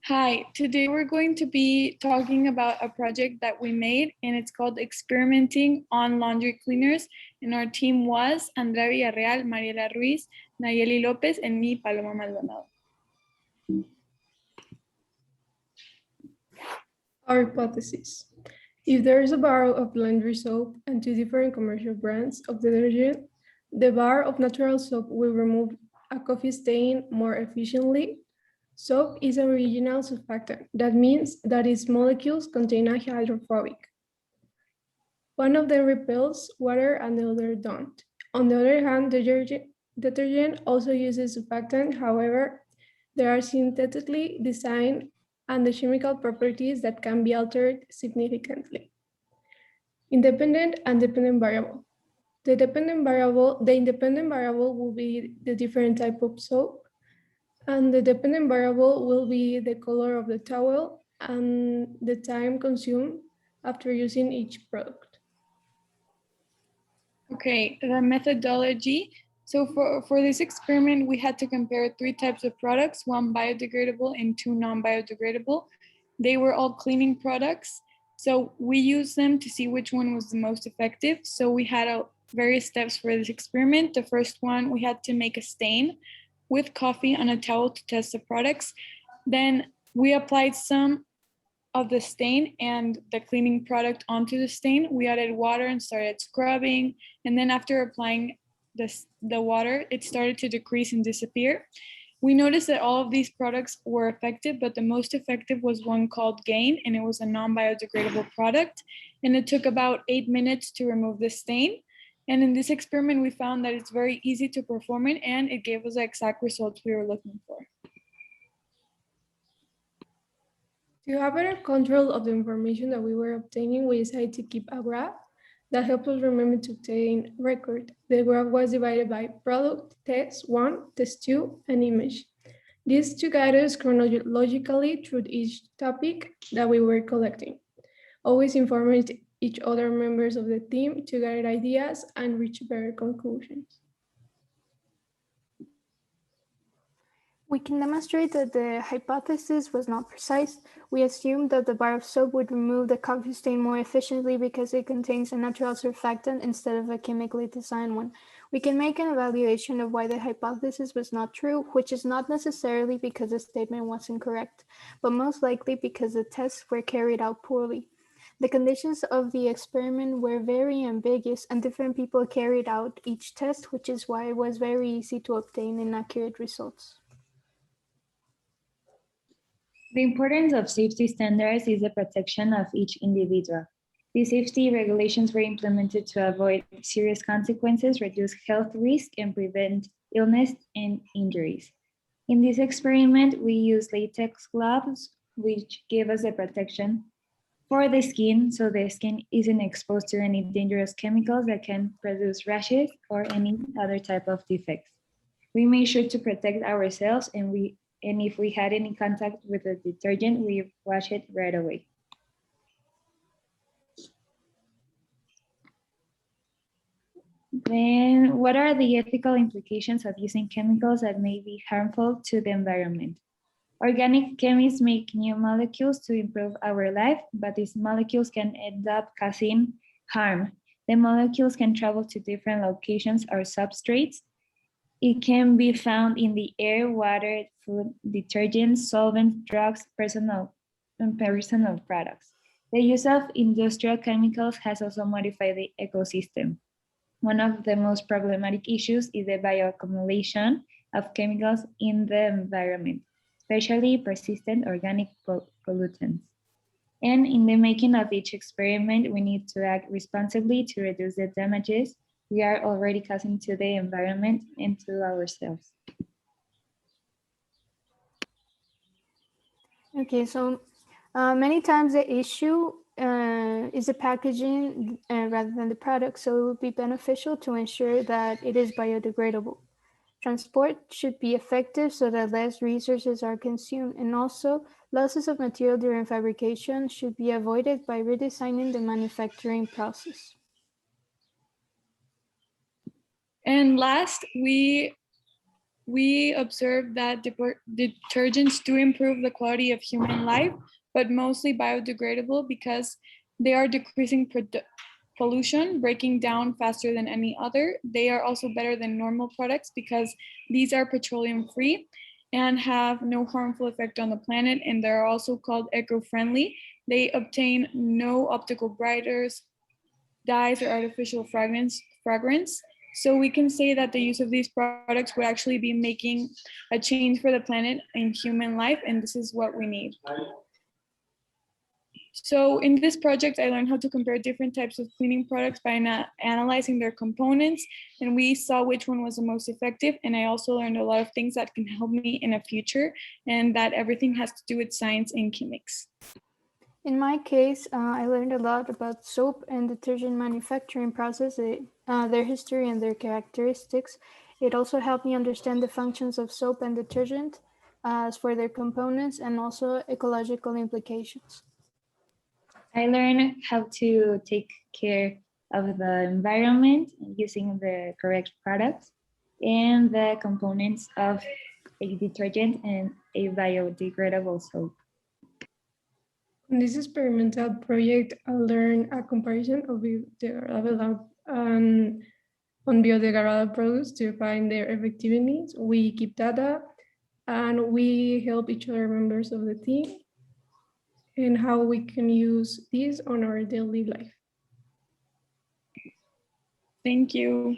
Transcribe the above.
Hi, today we're going to be talking about a project that we made, and it's called Experimenting on Laundry Cleaners. And our team was Andrea Villarreal, Mariela Ruiz, Nayeli Lopez, and me, Paloma Maldonado. Our hypothesis. If there is a bar of laundry soap and two different commercial brands of detergent, the bar of natural soap will remove a coffee stain more efficiently. Soap is an original surfactant. That means that its molecules contain a hydrophobic. One of them repels water and the other don't. On the other hand, detergent also uses surfactant. However, they are synthetically designed and the chemical properties that can be altered significantly. Independent and dependent variable. The independent variable will be the different type of soap, and the dependent variable will be the color of the towel and the time consumed after using each product. Okay, the methodology. So for this experiment, we had to compare 3 types of products, 1 biodegradable and 2 non-biodegradable. They were all cleaning products. So we used them to see which one was the most effective. So we had various steps for this experiment. The first one, we had to make a stain with coffee on a towel to test the products. Then we applied some of the stain and the cleaning product onto the stain. We added water and started scrubbing. And then after applying the water, it started to decrease and disappear. We noticed that all of these products were effective, but the most effective was one called Gain, and it was a non-biodegradable product. And it took about 8 minutes to remove the stain. And in this experiment, we found that it's very easy to perform it, and it gave us the exact results we were looking for. To have better control of the information that we were obtaining, we decided to keep a graph that helped us remember to obtain record. The graph was divided by product, test 1, test 2, and image. These two guide us chronologically through each topic that we were collecting, always informing each other members of the team to gather ideas and reach better conclusions. We can demonstrate that the hypothesis was not precise. We assumed that the bar of soap would remove the coffee stain more efficiently because it contains a natural surfactant instead of a chemically designed one. We can make an evaluation of why the hypothesis was not true, which is not necessarily because the statement was incorrect, but most likely because the tests were carried out poorly. The conditions of the experiment were very ambiguous and different people carried out each test, which is why it was very easy to obtain inaccurate results. The importance of safety standards is the protection of each individual. These safety regulations were implemented to avoid serious consequences, reduce health risk, and prevent illness and injuries. In this experiment, we used latex gloves, which gave us the protection for the skin, so the skin isn't exposed to any dangerous chemicals that can produce rashes or any other type of defects. We made sure to protect ourselves, and if we had any contact with the detergent, we wash it right away. Then, what are the ethical implications of using chemicals that may be harmful to the environment? Organic chemists make new molecules to improve our life, but these molecules can end up causing harm. The molecules can travel to different locations or substrates. It can be found in the air, water, food, detergents, solvents, drugs, personal products. The use of industrial chemicals has also modified the ecosystem. One of the most problematic issues is the bioaccumulation of chemicals in the environment, especially persistent organic pollutants. And in the making of each experiment, we need to act responsibly to reduce the damages we are already causing to the environment and to ourselves. Okay, so many times the issue is the packaging rather than the product, so it would be beneficial to ensure that it is biodegradable. Transport should be effective so that less resources are consumed, and also losses of material during fabrication should be avoided by redesigning the manufacturing process. And last, we we observed that detergents do improve the quality of human life, but mostly biodegradable because they are decreasing pollution, breaking down faster than any other. They are also better than normal products because these are petroleum free and have no harmful effect on the planet, and they're also called eco-friendly. They obtain no optical brighters, dyes, or artificial fragrance. So we can say that the use of these products would actually be making a change for the planet and human life, and this is what we need. So in this project, I learned how to compare different types of cleaning products by analyzing their components, and we saw which one was the most effective. And I also learned a lot of things that can help me in the future, and that everything has to do with science and chemics. In my case, I learned a lot about soap and detergent manufacturing process, their history and their characteristics. It also helped me understand the functions of soap and detergent as for their components and also ecological implications. I learned how to take care of the environment using the correct products and the components of a detergent and a biodegradable soap. On this experimental project, I learned a comparison of on biodegradable products to find their effectiveness. We keep data and we help each other members of the team and how we can use this on our daily life. Thank you.